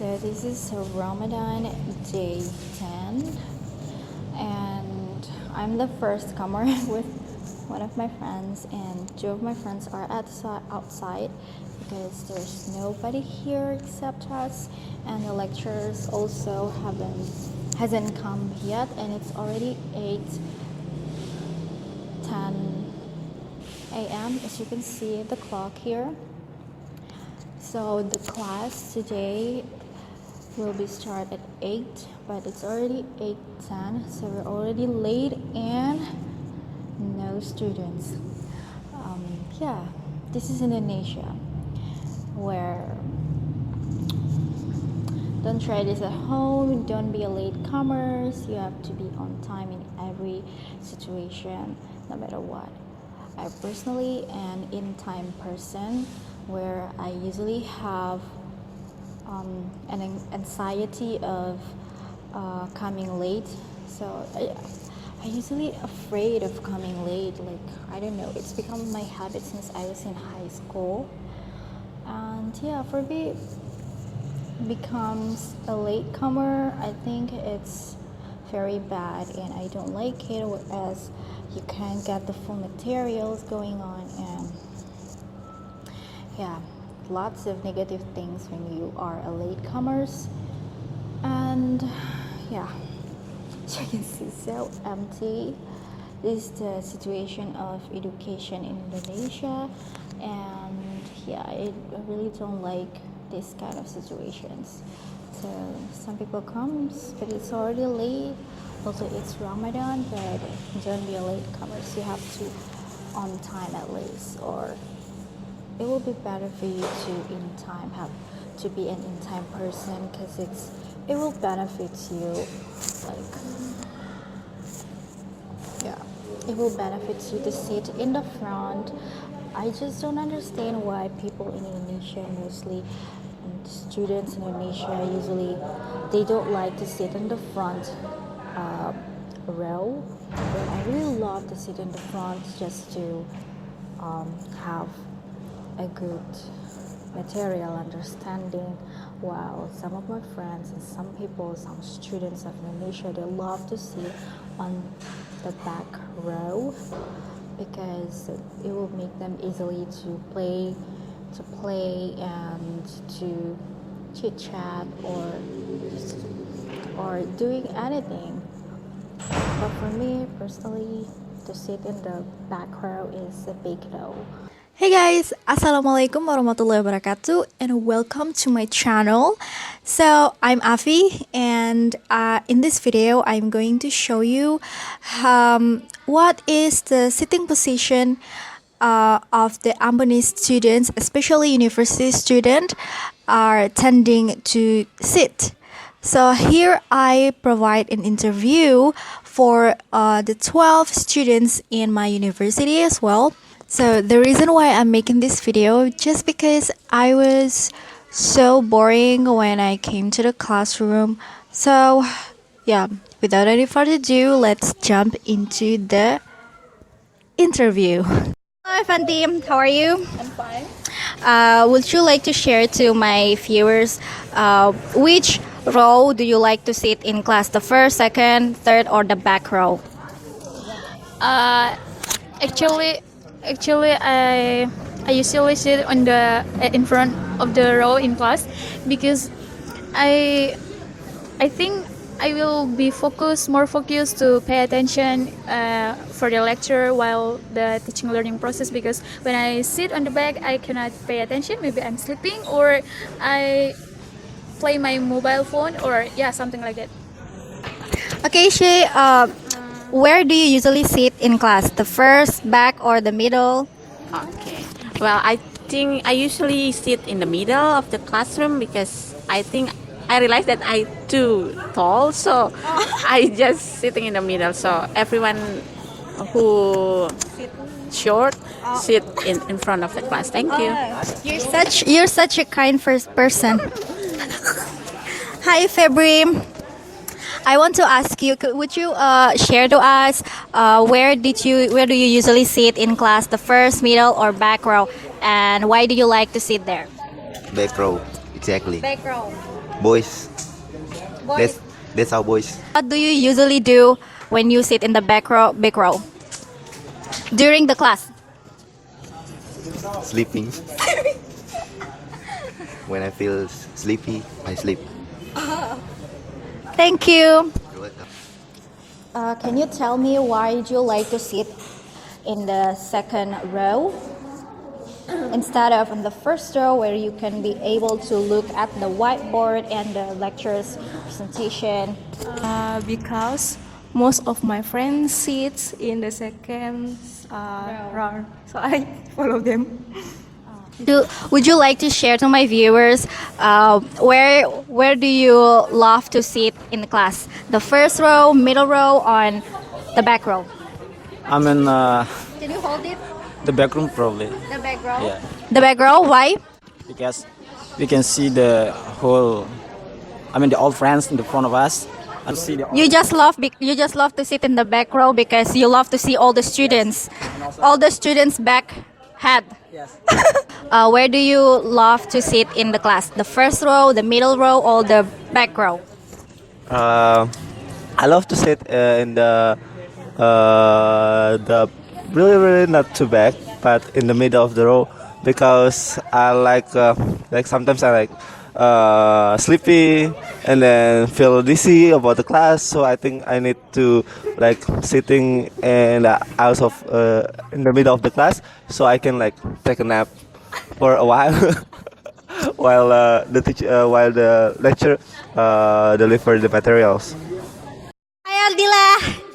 So this is Ramadan day 10, and I'm the first comer with one of my friends, and two of my friends are outside because there's nobody here except us, and the lecturers also hasn't come yet, and it's already 8:10 a.m. as you can see the clock here. So the class today will be start at 8, but it's already 8:10, so we're already late and no students. Yeah, this is Indonesia, where don't try this at home, don't be a latecomers, you have to be on time in every situation, no matter what. I personally am in time person, where I usually have an anxiety of coming late, so I usually afraid of coming late. Like, I don't know, it's become my habit since I was in high school, and yeah, for me becomes a latecomer, I think it's very bad and I don't like it, whereas you can't get the full materials going on, and yeah, lots of negative things when you are a latecomers. And yeah, as you can see, so empty. This is the situation of education in Indonesia, and yeah, I really don't like this kind of situations. So some people comes, but it's already late. Also, it's Ramadan, but don't be a latecomers. You have to on time at least, or it will be better for you to have to be an in time person, because it will benefit you. Like, yeah, it will benefit you to sit in the front. I just don't understand why people in Indonesia, mostly students in Indonesia, usually they don't like to sit in the front row. But I really love to sit in the front just to have a good material understanding, while some of my friends and some students of Indonesia, they love to sit on the back row because it will make them easily to play and to chit chat or doing anything. But for me personally, to sit in the back row is a big no. Hey guys, Assalamualaikum warahmatullahi wabarakatuh, and welcome to my channel. So I'm Afi, and in this video I'm going to show you what is the sitting position of the Ambonese students, especially university students, are tending to sit. So here I provide an interview for the 12 students in my university as well. So the reason why I'm making this video, just because I was so boring when I came to the classroom. So yeah, without any further ado, let's jump into the interview. Hi Fanti, how are you? I'm fine. Would you like to share to my viewers which row do you like to sit in class? The first, second, third, or the back row? Actually, I usually sit on the in front of the row in class because I think I will be more focused to pay attention for the lecture while the teaching learning process, because when I sit on the back I cannot pay attention. Maybe I'm sleeping or I play my mobile phone or something like that. Okay, Shay, where do you usually sit in class? The first, back, or the middle? Okay. Well, I think I usually sit in the middle of the classroom because I realize that I'm too tall, so I just sitting in the middle. So everyone who short sit in front of the class. Thank you. You're such a kind first person. Hi, Febri. I want to ask you, would you share to us where do you usually sit in class, the first, middle, or back row, and why do you like to sit there? Back row. Exactly. Back row. Boys. Boys. That's our boys. What do you usually do when you sit in the back row during the class? Sleeping. When I feel sleepy, I sleep. Thank you. You're welcome. Can you tell me why do you like to sit in the second row instead of in the first row where you can be able to look at the whiteboard and the lecturer's presentation? Because most of my friends sit in the second row, so I follow them. Would you like to share to my viewers where do you love to sit in the class? The first row, middle row, on the back row? I'm in Can you hold it? the back room probably. The back row? Yeah, The back row. Why? because we can see the whole. I mean, the old friends in the front of us. And see the. You just love to sit in the back row because you love to see all the students back head. Yes. Where do you love to sit in the class? The first row, the middle row, or the back row? I love to sit in the really not too back, but in the middle of the row because I like sometimes I like sleepy and then feel dizzy about the class. So I think I need to like sitting in the out of in the middle of the class so I can like take a nap for a while. While while the lecturer deliver the materials. Hi Aldila.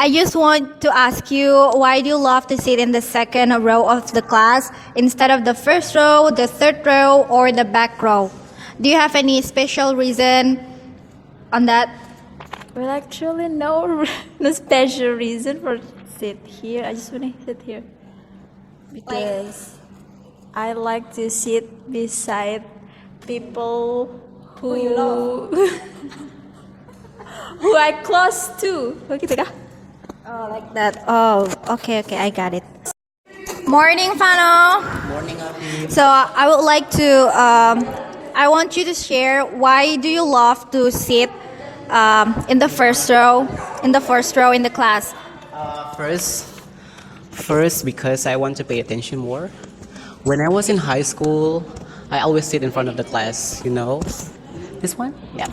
I just want to ask you, why do you love to sit in the second row of the class instead of the first row, the third row, or the back row? Do you have any special reason on that? Well, actually, no, no special reason for sit here. I just want to sit here because I like to sit beside people who you love. Who I close to. Oh, gitu kah? Oh, like that. Oh, okay, I got it. Morning, Fano. Morning, Afi. So I would like to, I want you to share why do you love to sit in the first row, in the class? First, because I want to pay attention more. When I was in high school, I always sit in front of the class. You know, this one? Yeah.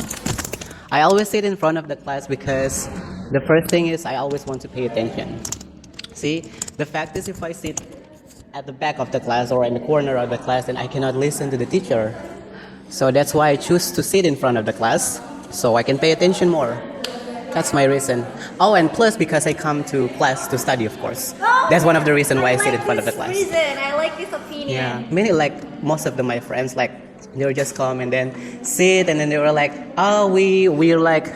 I always sit in front of the class because the first thing is I always want to pay attention. See, the fact is if I sit at the back of the class or in the corner of the class, then I cannot listen to the teacher. So that's why I choose to sit in front of the class so I can pay attention more. That's my reason. Oh, and plus because I come to class to study, of course. That's one of the reasons why I sit in front of the class. I like this opinion. Yeah, many like most of my friends like they would just come and then sit and then they were like, oh, we're like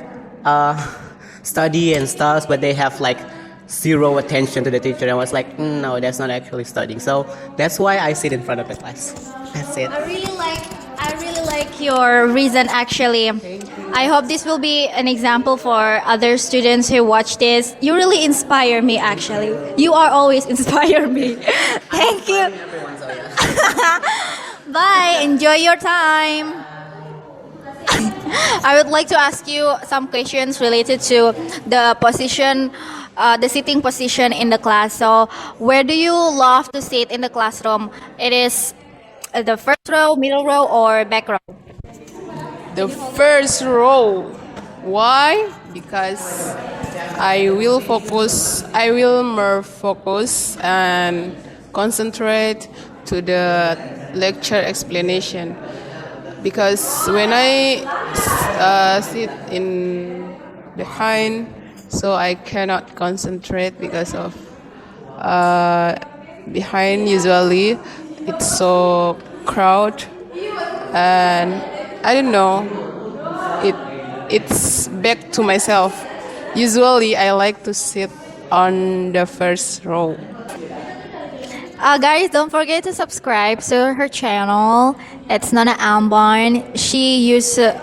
study and stuff, but they have like zero attention to the teacher. And I was like, no, that's not actually studying. So that's why I sit in front of the class. That's it. I really like your reason actually. I hope this will be an example for other students who watch this. You really inspire me actually. You are always inspire me. Thank you. Bye. Enjoy your time. I would like to ask you some questions related to the position, the sitting position in the class. So, where do you love to sit in the classroom? It is the first row, middle row, or back row? The first row. Why? Because I will more focus and concentrate to the lecture explanation. Because when I sit in behind, so I cannot concentrate because of behind usually it's so crowd and I don't know. It's back to myself. Usually I like to sit on the first row. Guys, don't forget to subscribe to her channel. It's Nana Ambon. She uses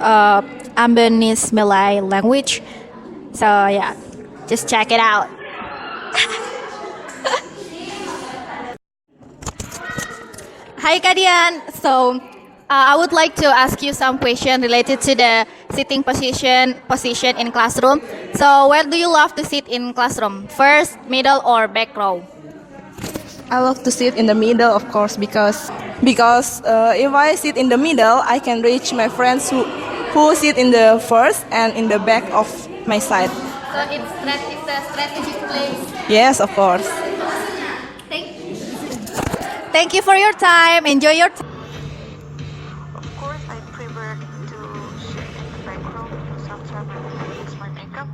Ambonese Malay language. So yeah, just check it out. Hi Kadian. So I would like to ask you some question related to the sitting position in classroom. So where do you love to sit in classroom? First, middle, or back row? I love to sit in the middle, of course, because if I sit in the middle, I can reach my friends who sit in the first and in the back of my side. So it's a strategic place. Yes, of course. Thank you for your time. Enjoy your time. Of course, I prefer to sit in the background because sometimes I need to fix my makeup,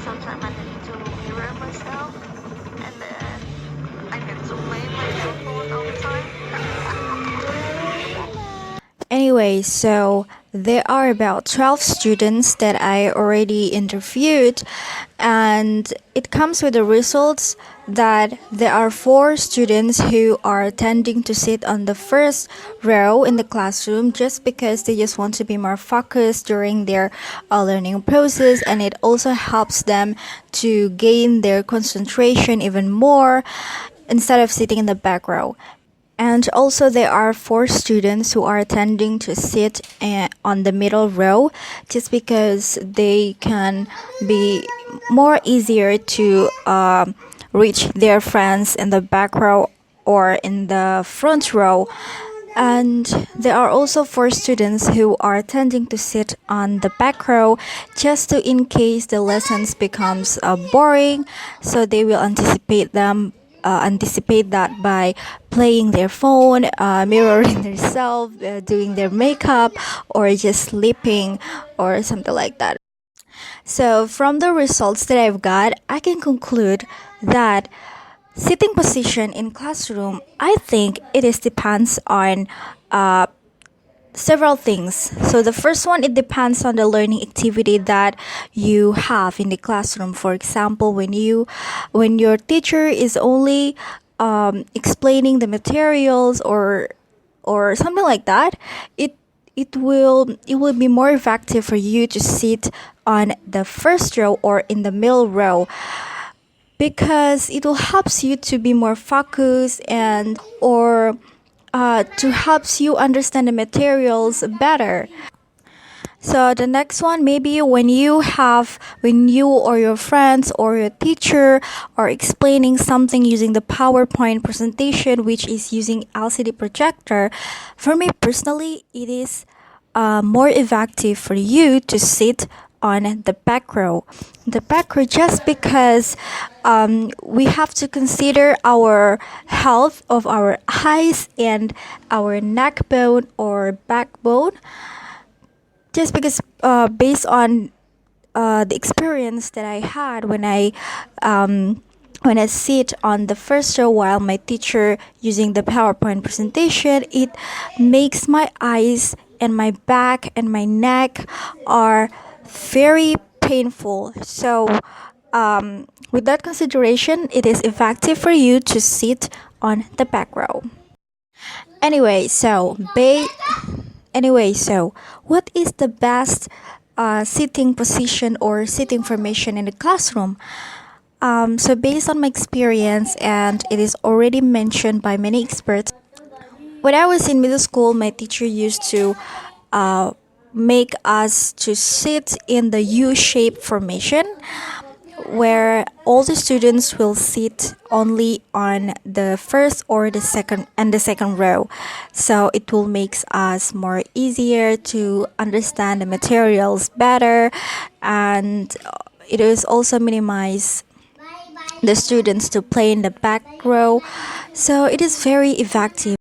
sometimes I need to mirror myself, and then I get to play my cell phone all the time. Anyway, so there are about 12 students that I already interviewed, and it comes with the results that there are 4 students who are tending to sit on the first row in the classroom just because they just want to be more focused during their learning process, and it also helps them to gain their concentration even more instead of sitting in the back row. And also there are 4 students who are tending to sit on the middle row just because they can be more easier to reach their friends in the back row or in the front row. And there are also 4 students who are tending to sit on the back row just to in case the lessons becomes boring, so they will anticipate that by playing their phone, mirroring themselves, doing their makeup, or just sleeping or something like that. So from the results that I've got, I can conclude that sitting position in classroom, I think it is depends on several things. So the first one, it depends on the learning activity that you have in the classroom. For example, when your teacher is only explaining the materials or something like that, it will be more effective for you to sit on the first row or in the middle row, because it will helps you to be more focused and or to helps you understand the materials better. So the next one, maybe when you or your friends or your teacher are explaining something using the PowerPoint presentation, which is using LCD projector, for me personally, it is more effective for you to sit on the back row. The back row, just because we have to consider our health of our eyes and our neck bone or backbone. Just because based on the experience that I had when I sit on the first row while my teacher using the PowerPoint presentation, it makes my eyes and my back and my neck are very painful. So with that consideration, it is effective for you to sit on the back row. Anyway, so what is the best sitting position or sitting formation in the classroom? So based on my experience, and it is already mentioned by many experts, when I was in middle school, my teacher used to make us to sit in the U-shaped formation, where all the students will sit only on the first or the second row. So it will make us more easier to understand the materials better, and it is also minimize the students to play in the back row. So it is very effective.